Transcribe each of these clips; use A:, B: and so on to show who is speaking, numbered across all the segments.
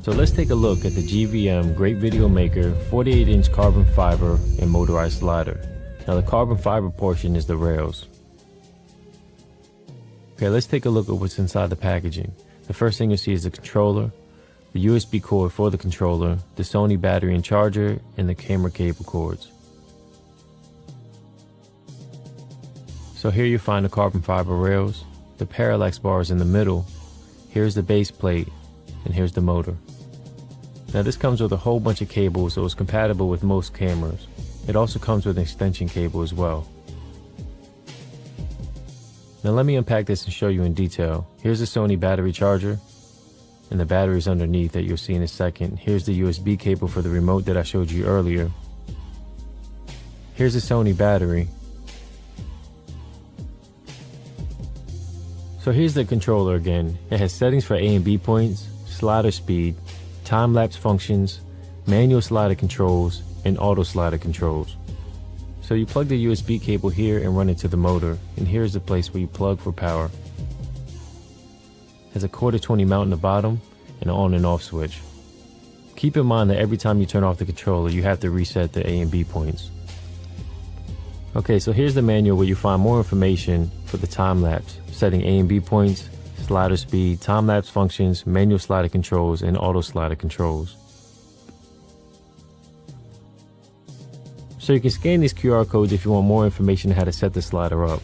A: So let's take a look at the GVM Great Video Maker 48-inch carbon fiber and motorized slider. Now the carbon fiber portion is the rails. Okay, let's take a look at what's inside the packaging. The first thing you'll see is the controller, the USB cord for the controller, the Sony battery and charger, and the camera cable cords. So here you find the carbon fiber rails, the parallax bars in the middle, here's the base plate, and here's the motor. Now this comes with a whole bunch of cables, so it's compatible with most cameras. It also comes with an extension cable as well. Now let me unpack this and show you in detail. Here's the Sony battery charger, and the battery is underneath that you'll see in a second. Here's the USB cable for the remote that I showed you earlier. Here's the Sony battery. So here's the controller again. It has settings for A and B points, slider speed, time-lapse functions, manual slider controls, and auto slider controls. So you plug the USB cable here and run it to the motor, and here's the place where you plug for power. It has a 1/4-20 mount in the bottom and an on and off switch. Keep in mind that every time you turn off the controller, you have to reset the A and B points. Okay, so here's the manual where you find more information for the time-lapse, setting A and B points, slider speed, time-lapse functions, manual slider controls, and auto slider controls. So you can scan these QR codes if you want more information on how to set the slider up.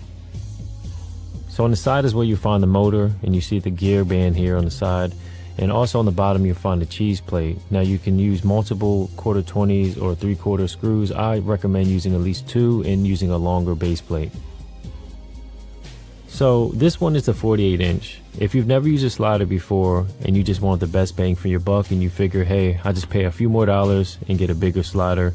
A: So on the side is where you find the motor, and you see the gear band here on the side, and also on the bottom you'll find the cheese plate. Now you can use multiple 1/4-20s or 3/4 screws. I recommend using at least 2 and using a longer base plate. So this one is the 48-inch. If you've never used a slider before and you just want the best bang for your buck and you figure, hey, I just pay a few more dollars and get a bigger slider,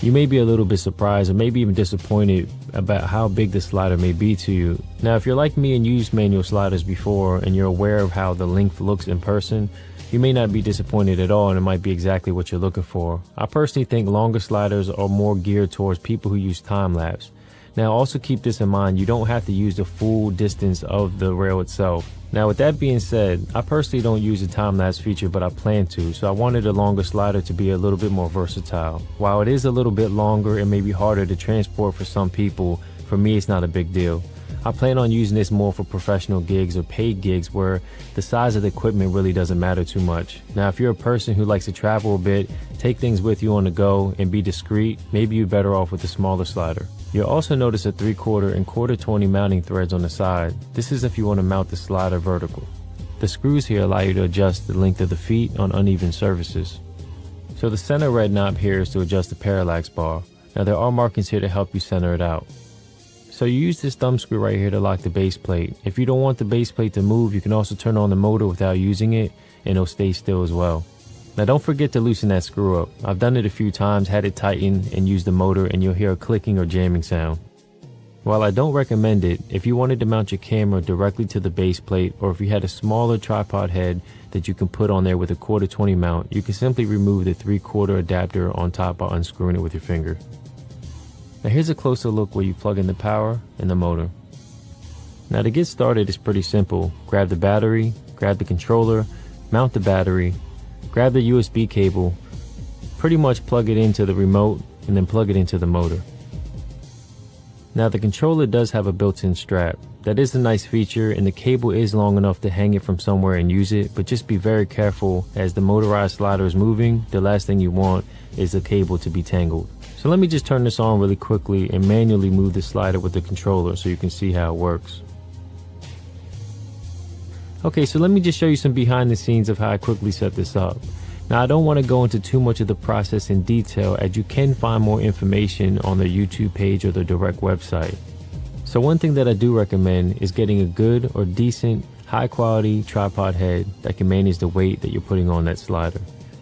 A: you may be a little bit surprised or maybe even disappointed about how big the slider may be to you. Now if you're like me and used manual sliders before and you're aware of how the length looks in person, you may not be disappointed at all and it might be exactly what you're looking for. I personally think longer sliders are more geared towards people who use time-lapse. Now also keep this in mind, you don't have to use the full distance of the rail itself. Now with that being said, I personally don't use the time-lapse feature, but I plan to, so I wanted a longer slider to be a little bit more versatile. While it is a little bit longer, it may be harder to transport for some people. For me, it's not a big deal. I plan on using this more for professional gigs or paid gigs where the size of the equipment really doesn't matter too much. Now if you're a person who likes to travel a bit, take things with you on the go, and be discreet, maybe you're better off with a smaller slider. You'll also notice a 3/4 and 1/4-20 mounting threads on the side. This is if you want to mount the slider vertical. The screws here allow you to adjust the length of the feet on uneven surfaces. So the center red knob here is to adjust the parallax bar. Now there are markings here to help you center it out. So you use this thumb screw right here to lock the base plate. If you don't want the base plate to move, you can also turn on the motor without using it and it'll stay still as well. Now don't forget to loosen that screw up. I've done it a few times, had it tighten and used the motor, and you'll hear a clicking or jamming sound. While I don't recommend it, if you wanted to mount your camera directly to the base plate, or if you had a smaller tripod head that you can put on there with a 1/4-20 mount, you can simply remove the 3/4 adapter on top by unscrewing it with your finger. Now here's a closer look where you plug in the power and the motor. Now to get started it's pretty simple. Grab the battery, grab the controller, mount the battery, grab the USB cable, pretty much plug it into the remote, and then plug it into the motor. Now the controller does have a built-in strap. That is a nice feature, and the cable is long enough to hang it from somewhere and use it, but just be very careful as the motorized slider is moving. The last thing you want is the cable to be tangled. So let me just turn this on really quickly and manually move the slider with the controller so you can see how it works. Okay, so let me just show you some behind the scenes of how I quickly set this up. Now I don't want to go into too much of the process in detail, as you can find more information on their YouTube page or their direct website. So one thing that I do recommend is getting a good or decent high quality tripod head that can manage the weight that you're putting on that slider.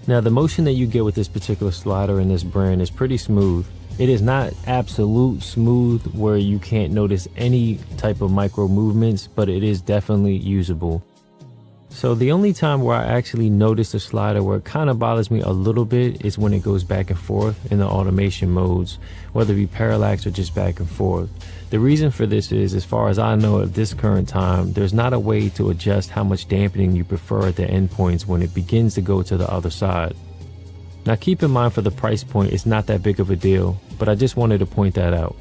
A: Now the motion that you get with this particular slider in this brand is pretty smooth. It is not absolute smooth where you can't notice any type of micro movements, but it is definitely usable. So the only time where I actually notice the slider where it kind of bothers me a little bit is when it goes back and forth in the automation modes, whether it be parallax or just back and forth. The reason for this is, as far as I know at this current time, there's not a way to adjust how much dampening you prefer at the endpoints when it begins to go to the other side. Now keep in mind, for the price point, it's not that big of a deal, but I just wanted to point that out.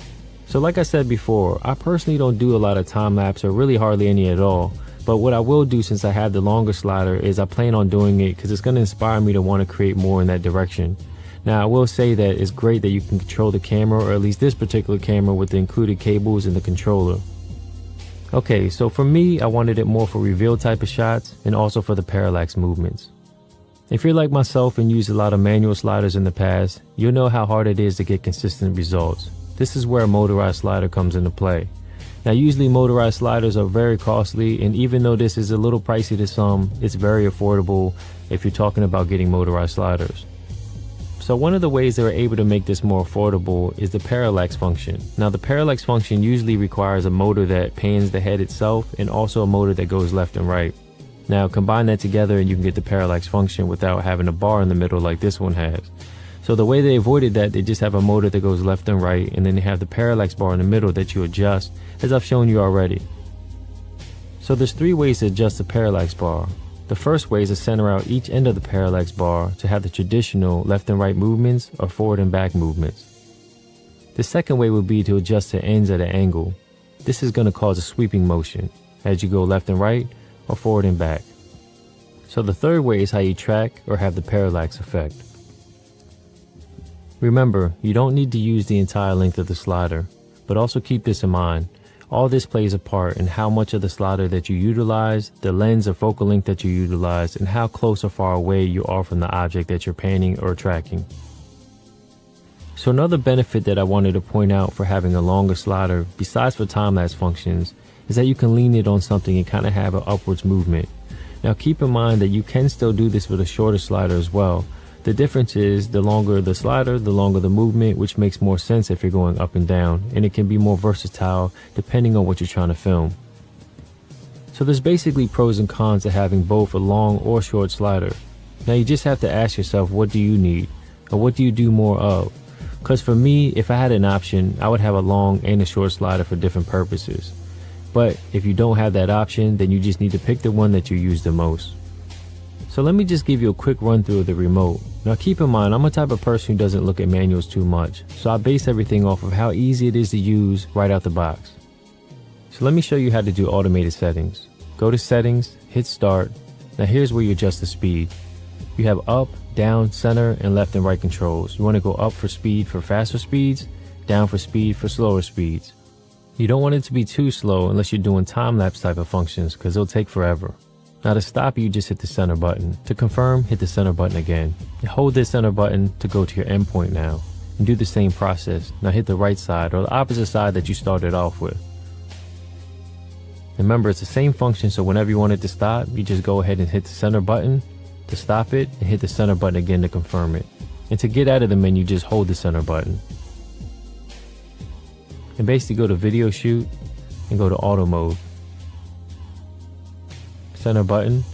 A: So like I said before, I personally don't do a lot of time lapse, or really hardly any at all. But what I will do, since I have the longer slider, is I plan on doing it because it's going to inspire me to want to create more in that direction. Now I will say that it's great that you can control the camera, or at least this particular camera, with the included cables and the controller. Okay, so for me, I wanted it more for reveal type of shots and also for the parallax movements. If you're like myself and used a lot of manual sliders in the past, you'll know how hard it is to get consistent results. This is where a motorized slider comes into play. Now usually motorized sliders are very costly, and even though this is a little pricey to some, it's very affordable if you're talking about getting motorized sliders. So one of the ways they were able to make this more affordable is the parallax function. Now the parallax function usually requires a motor that pans the head itself, and also a motor that goes left and right. Now combine that together and you can get the parallax function without having a bar in the middle like this one has. So the way they avoided that, they just have a motor that goes left and right, and then they have the parallax bar in the middle that you adjust, as I've shown you already. So there's 3 ways to adjust the parallax bar. The first way is to center out each end of the parallax bar to have the traditional left and right movements or forward and back movements. The second way would be to adjust the ends at an angle. This is going to cause a sweeping motion as you go left and right or forward and back. So the third way is how you track or have the parallax effect. Remember, you don't need to use the entire length of the slider, but also keep this in mind. All this plays a part in how much of the slider that you utilize, the lens or focal length that you utilize, and how close or far away you are from the object that you're panning or tracking. So another benefit that I wanted to point out for having a longer slider, besides for time-lapse functions, is that you can lean it on something and kind of have an upwards movement. Now keep in mind that you can still do this with a shorter slider as well. The difference is, the longer the slider, the longer the movement, which makes more sense if you're going up and down, and it can be more versatile depending on what you're trying to film. So there's basically pros and cons to having both a long or short slider. Now you just have to ask yourself, what do you need, or what do you do more of? Because for me, if I had an option, I would have a long and a short slider for different purposes. But if you don't have that option, then you just need to pick the one that you use the most. So let me just give you a quick run through of the remote. Now keep in mind, I'm a type of person who doesn't look at manuals too much, so I base everything off of how easy it is to use right out the box. So let me show you how to do automated settings. Go to settings, hit start. Now here's where you adjust the speed. You have up, down, center, and left and right controls. You want to go up for speed for faster speeds, down for speed for slower speeds. You don't want it to be too slow unless you're doing time-lapse type of functions, because it'll take forever. Now to stop, you just hit the center button. To confirm, hit the center button again. You hold this center button to go to your endpoint now, and do the same process. Now hit the right side, or the opposite side that you started off with. Remember, it's the same function, so whenever you want it to stop, you just go ahead and hit the center button to stop it, and hit the center button again to confirm it. And to get out of the menu, just hold the center button. And basically go to video shoot and go to auto mode. Center button.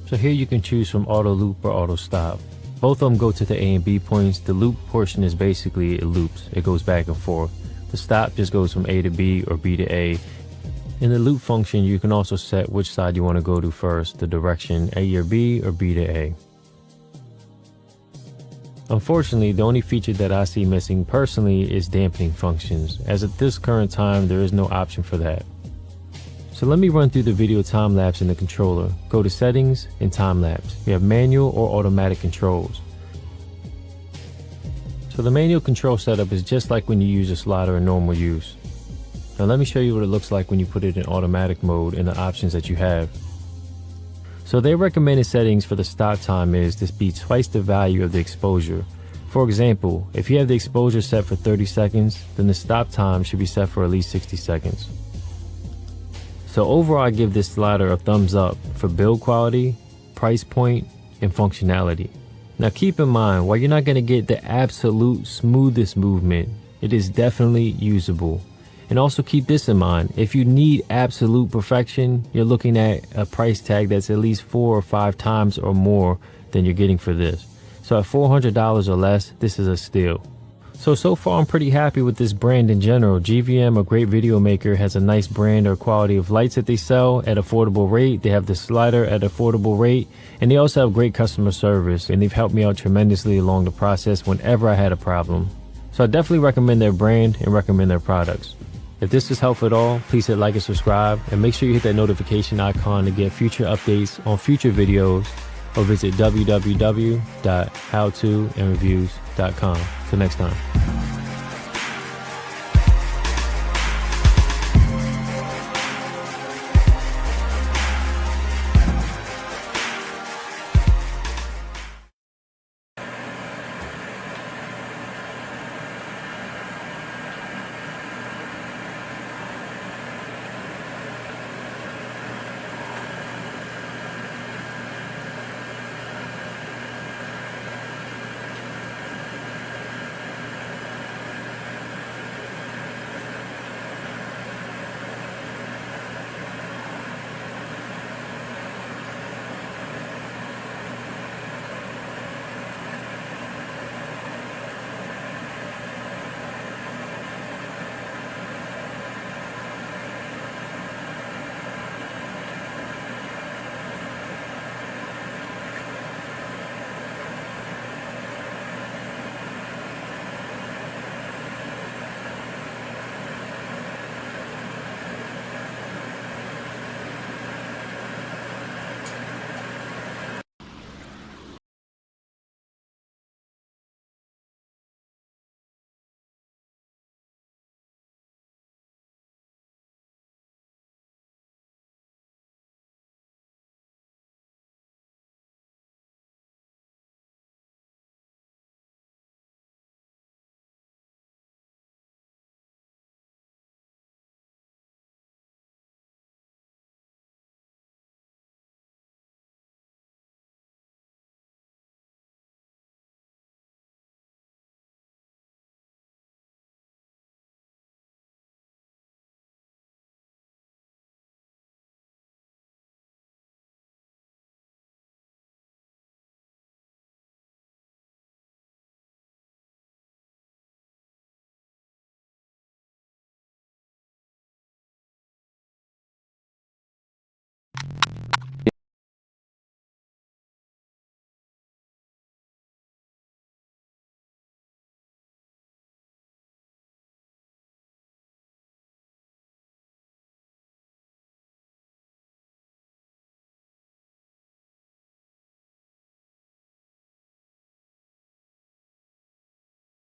A: So here you can choose from auto loop or auto stop. Both of them go to the A and B points. The loop portion is basically, it loops, it goes back and forth. The stop just goes from A to B or B to A. In the loop function, you can also set which side you want to go to first, the direction A or B or B to A. Unfortunately, the only feature that I see missing personally is dampening functions, as at this current time there is no option for that. So let me run through the video time lapse in the controller. Go to settings and time lapse. We have manual or automatic controls. So the manual control setup is just like when you use a slider in normal use. Now let me show you what it looks like when you put it in automatic mode and the options that you have. So their recommended settings for the stop time is to be twice the value of the exposure. For example, if you have the exposure set for 30 seconds, then the stop time should be set for at least 60 seconds. So overall, I give this slider a thumbs up for build quality, price point, and functionality. Now keep in mind, while you're not going to get the absolute smoothest movement, it is definitely usable. And also keep this in mind, if you need absolute perfection, you're looking at a price tag that's at least 4 or 5 times or more than you're getting for this. So at $400 or less, this is a steal. So far I'm pretty happy with this brand in general. GVM, a great video maker, has a nice brand or quality of lights that they sell at affordable rate. They have the slider at affordable rate, and they also have great customer service, and they've helped me out tremendously along the process whenever I had a problem. So I definitely recommend their brand and recommend their products. If this was helpful at all, please hit like and subscribe, and make sure you hit that notification icon to get future updates on future videos, or visit www.howtoandreviews.com. Till next time.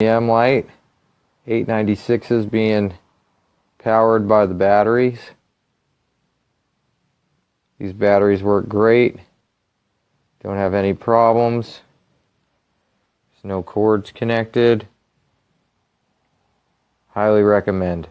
B: Light 896s being powered by the batteries. These batteries work great. Don't have any problems. There's no cords connected. Highly recommend.